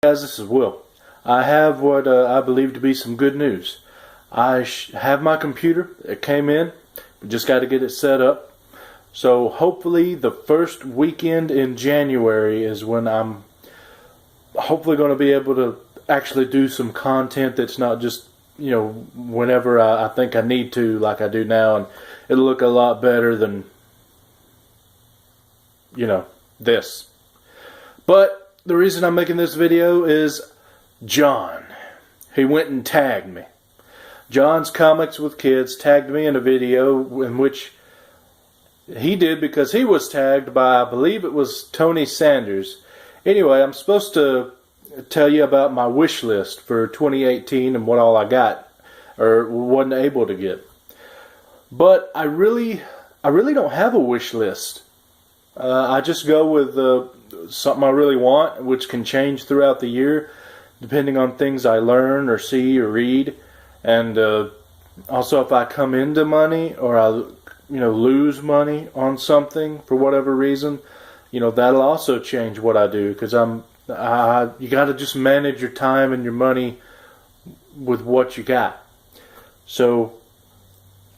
Guys, this is Will. I have what I believe to be some good news. I have my computer. It came in. We just got to get it set up. So hopefully the first weekend in January is when I'm hopefully going to be able to actually do some content that's not just, whenever I think I need to, like I do now, and it'll look a lot better than, this. But the reason I'm making this video is John. He went and tagged me. John's Comics with Kids tagged me in a video in which he did because he was tagged by, I believe it was Tony Sanders. Anyway, I'm supposed to tell you about my wish list for 2018 and what all I got or wasn't able to get. But I really don't have a wish list. I just go with something I really want, which can change throughout the year depending on things I learn or see or read. And also if I come into money or I lose money on something for whatever reason, that'll also change what I do, because you got to just manage your time and your money with what you got. So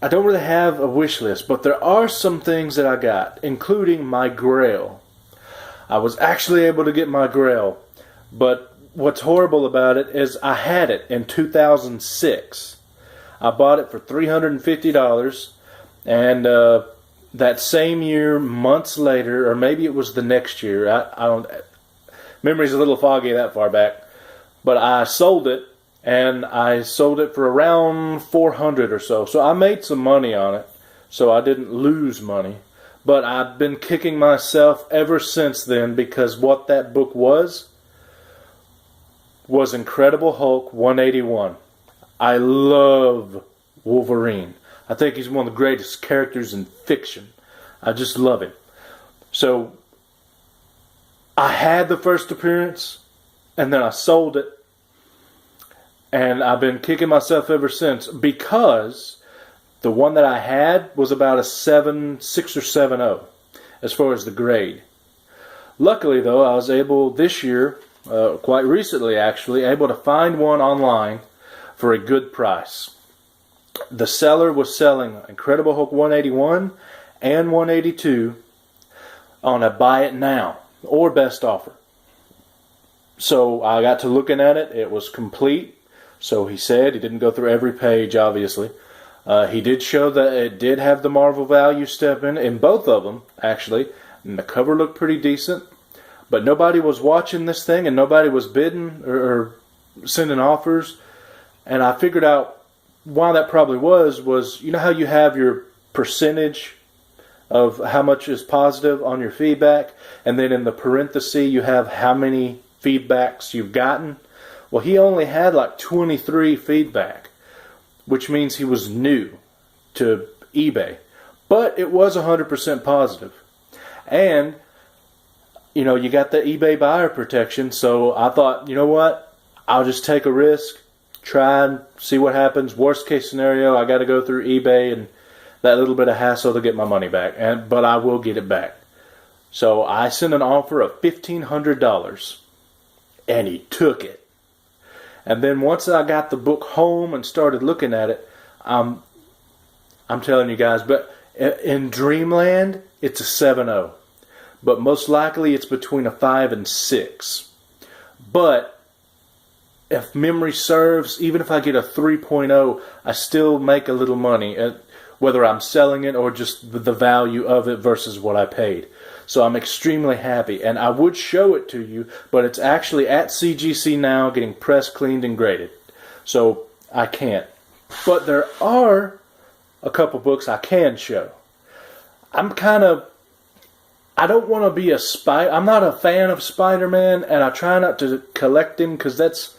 I don't really have a wish list, but there are some things that I got, including my Grail. I was actually able to get my Grail, but what's horrible about it is I had it in 2006. I bought it for $350, and that same year, months later, or maybe it was the next year, I don't. Memory's a little foggy that far back, but I sold it. And I sold it for around $400 or so. So I made some money on it. So I didn't lose money. But I've been kicking myself ever since then, because what that book was Incredible Hulk 181. I love Wolverine. I think he's one of the greatest characters in fiction. I just love him. So I had the first appearance, and then I sold it. And I've been kicking myself ever since, because the one that I had was about a 6 or 7.0 as far as the grade. Luckily, though, I was able this year, quite recently actually, able to find one online for a good price. The seller was selling Incredible Hulk 181 and 182 on a buy it now or best offer. So I got to looking at it. It was complete. So he said, he didn't go through every page, obviously. He did show that it did have the Marvel value step in both of them, actually. And the cover looked pretty decent. But nobody was watching this thing, and nobody was bidding or sending offers. And I figured out why that probably was, how you have your percentage of how much is positive on your feedback, and then in the parenthesis you have how many feedbacks you've gotten. Well, he only had like 23 feedback, which means he was new to eBay. But it was 100% positive. And, you got the eBay buyer protection, so I thought, you know what? I'll just take a risk, try and see what happens. Worst case scenario, I got to go through eBay and that little bit of hassle to get my money back. But I will get it back. So I sent an offer of $1,500, and he took it. And then once I got the book home and started looking at it, I'm telling you guys, but in Dreamland, it's a 7.0. But most likely it's between a 5 and 6. But if memory serves, even if I get a 3.0, I still make a little money, whether I'm selling it or just the value of it versus what I paid. So I'm extremely happy, and I would show it to you, but it's actually at CGC now getting pressed, cleaned, and graded. So I can't. But there are a couple books I can show. I don't want to be I'm not a fan of Spider-Man, and I try not to collect him, because that's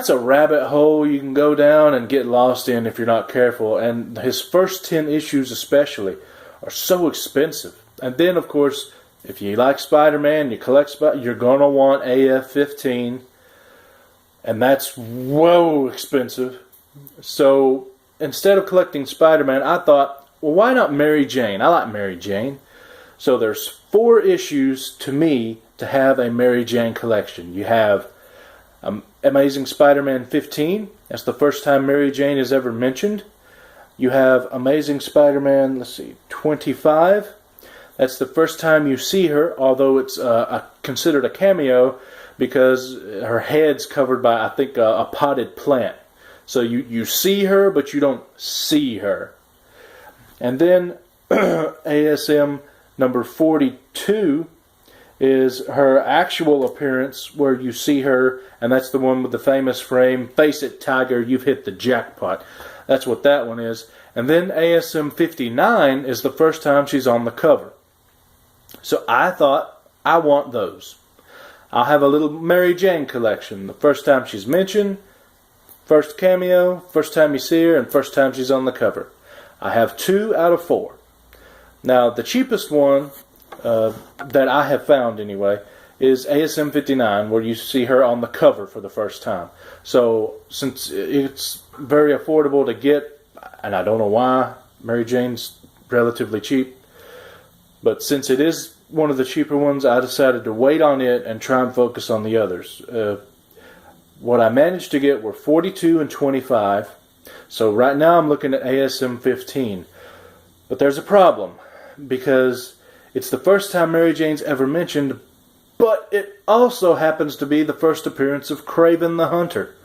a rabbit hole you can go down and get lost in if you're not careful. And his first 10 issues especially are so expensive. And then, of course, if you like Spider-Man, you collect you're going to want AF-15. And that's whoa expensive. So instead of collecting Spider-Man, I thought, well, why not Mary Jane? I like Mary Jane. So there's 4 issues to me to have a Mary Jane collection. You have Amazing Spider-Man 15. That's the first time Mary Jane is ever mentioned. You have Amazing Spider-Man, 25. That's the first time you see her, although it's considered a cameo because her head's covered by, I think, a potted plant. So you see her, but you don't see her. And then ASM number 42 is her actual appearance where you see her, and that's the one with the famous frame, "Face it, Tiger, you've hit the jackpot." That's what that one is. And then ASM 59 is the first time she's on the cover. So I thought, I want those. I'll have a little Mary Jane collection. The first time she's mentioned, first cameo, first time you see her, and first time she's on the cover. I have 2 out of 4. Now, the cheapest one that I have found anyway is ASM 59, where you see her on the cover for the first time. So since it's very affordable to get, and I don't know why, Mary Jane's relatively cheap, but since it is one of the cheaper ones, I decided to wait on it and try and focus on the others. What I managed to get were 42 and 25. So right now I'm looking at ASM 15. But there's a problem, because it's the first time Mary Jane's ever mentioned, but it also happens to be the first appearance of Kraven the Hunter.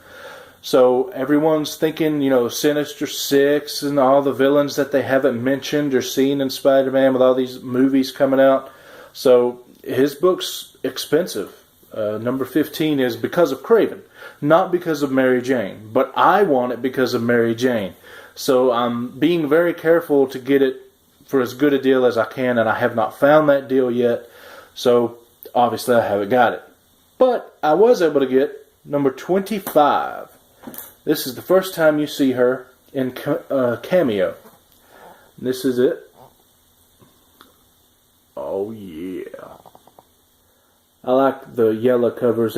So everyone's thinking, Sinister Six and all the villains that they haven't mentioned or seen in Spider-Man with all these movies coming out. So his book's expensive. Number 15 is because of Kraven, not because of Mary Jane. But I want it because of Mary Jane. So I'm being very careful to get it for as good a deal as I can, and I have not found that deal yet. So obviously I haven't got it. But I was able to get number 25. This is the first time you see her in cameo. This is it. Oh yeah. I like the yellow covers.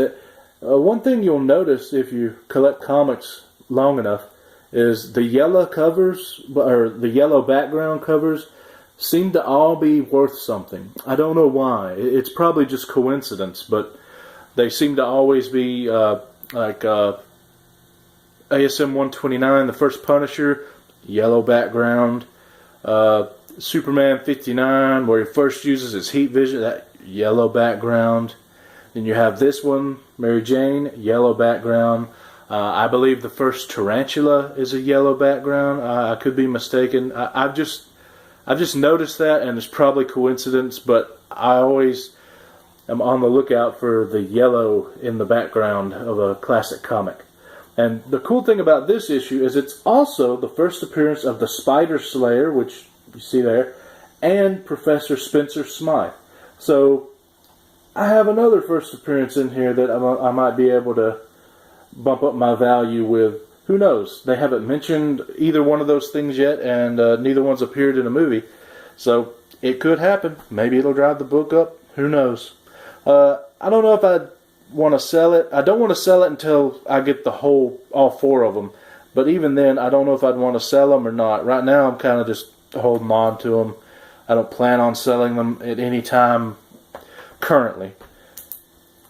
One thing you'll notice if you collect comics long enough is the yellow covers, or the yellow background covers, seem to all be worth something. I don't know why. It's probably just coincidence, but they seem to always be like ASM 129, the first Punisher, yellow background. Superman 59, where he first uses his heat vision, that yellow background. Then you have this one, Mary Jane, yellow background. I believe the first Tarantula is a yellow background. I could be mistaken. I've just noticed that, and it's probably coincidence, but I always am on the lookout for the yellow in the background of a classic comic. And the cool thing about this issue is it's also the first appearance of the Spider Slayer, which you see there, and Professor Spencer Smythe. So I have another first appearance in here that I might be able to bump up my value with. Who knows? They haven't mentioned either one of those things yet, and neither one's appeared in a movie. So it could happen. Maybe it'll drive the book up. Who knows? I don't know if I'd want to sell it. I don't want to sell it until I get all 4 of them. But even then, I don't know if I'd want to sell them or not. Right now, I'm kind of just holding on to them. I don't plan on selling them at any time currently.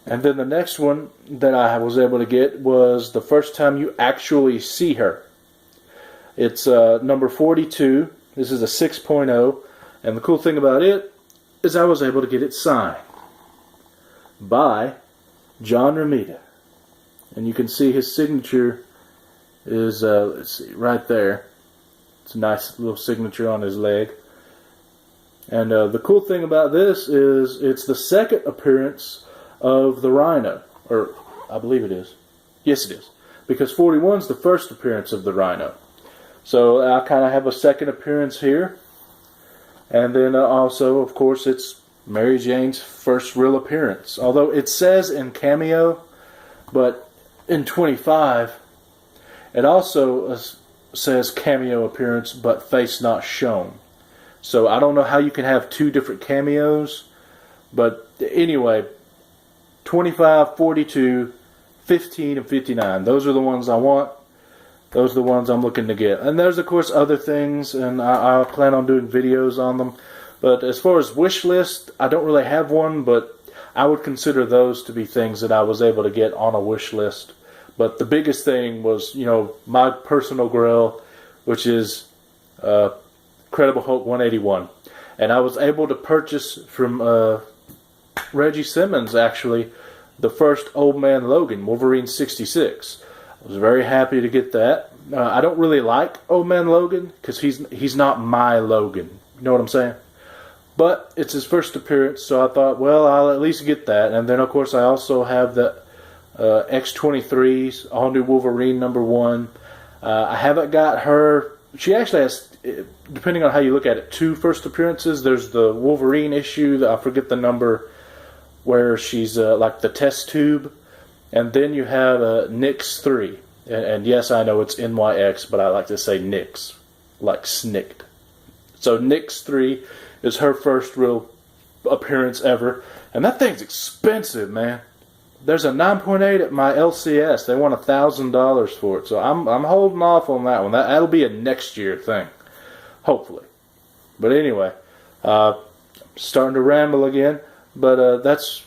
And then the next one that I was able to get was the first time you actually see her. It's number 42. This is a 6.0. And the cool thing about it is I was able to get it signed by John Romita. And you can see his signature is, let's see, right there. It's a nice little signature on his leg. And the cool thing about this is it's the second appearance of the Rhino. Or, I believe it is. Yes, it is. Because 41 is the first appearance of the Rhino. So I kind of have a second appearance here. And then also, of course, it's Mary Jane's first real appearance. Although it says in cameo, but in 25, it also says cameo appearance, but face not shown. So I don't know how you can have 2 different cameos. But anyway, 25, 42, 15, and 59. Those are the ones I want. Those are the ones I'm looking to get. And there's, of course, other things, and I plan on doing videos on them. But as far as wish list, I don't really have one, but I would consider those to be things that I was able to get on a wish list. But the biggest thing was, my personal grail, which is Incredible Hulk 181. And I was able to purchase from Reggie Simmons, actually, the first Old Man Logan, Wolverine 66. I was very happy to get that. I don't really like Old Man Logan because he's not my Logan. You know what I'm saying? But it's his first appearance, so I thought, well, I'll at least get that. And then, of course, I also have the X-23's All New Wolverine #1. I haven't got her. She actually has, depending on how you look at it, 2 first appearances. There's the Wolverine issue, I forget the number, where she's like the test tube. And then you have Nyx 3. And yes, I know it's NYX, but I like to say Nyx, like snicked. So Nyx 3 is her first real appearance ever. And that thing's expensive, man. There's a 9.8 at my LCS. They want $1,000 for it. So I'm holding off on that one. That'll be a next year thing. Hopefully. But anyway, starting to ramble again. But that's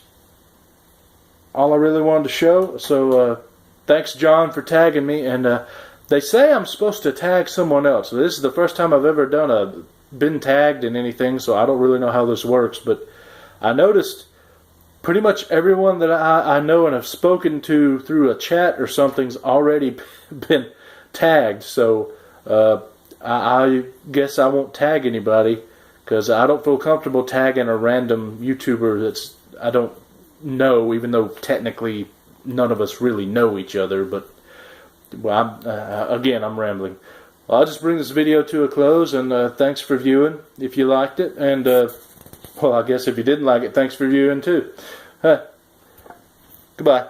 all I really wanted to show. So thanks, John, for tagging me. And they say I'm supposed to tag someone else. So this is the first time I've ever been tagged in anything. So I don't really know how this works. But I noticed pretty much everyone that I know and have spoken to through a chat or something's already been tagged. So I guess I won't tag anybody because I don't feel comfortable tagging a random YouTuber that's I don't know, even though technically none of us really know each other. But well, I'm rambling. Well, I'll just bring this video to a close, and thanks for viewing if you liked it, and well, I guess if you didn't like it, thanks for viewing too. Goodbye.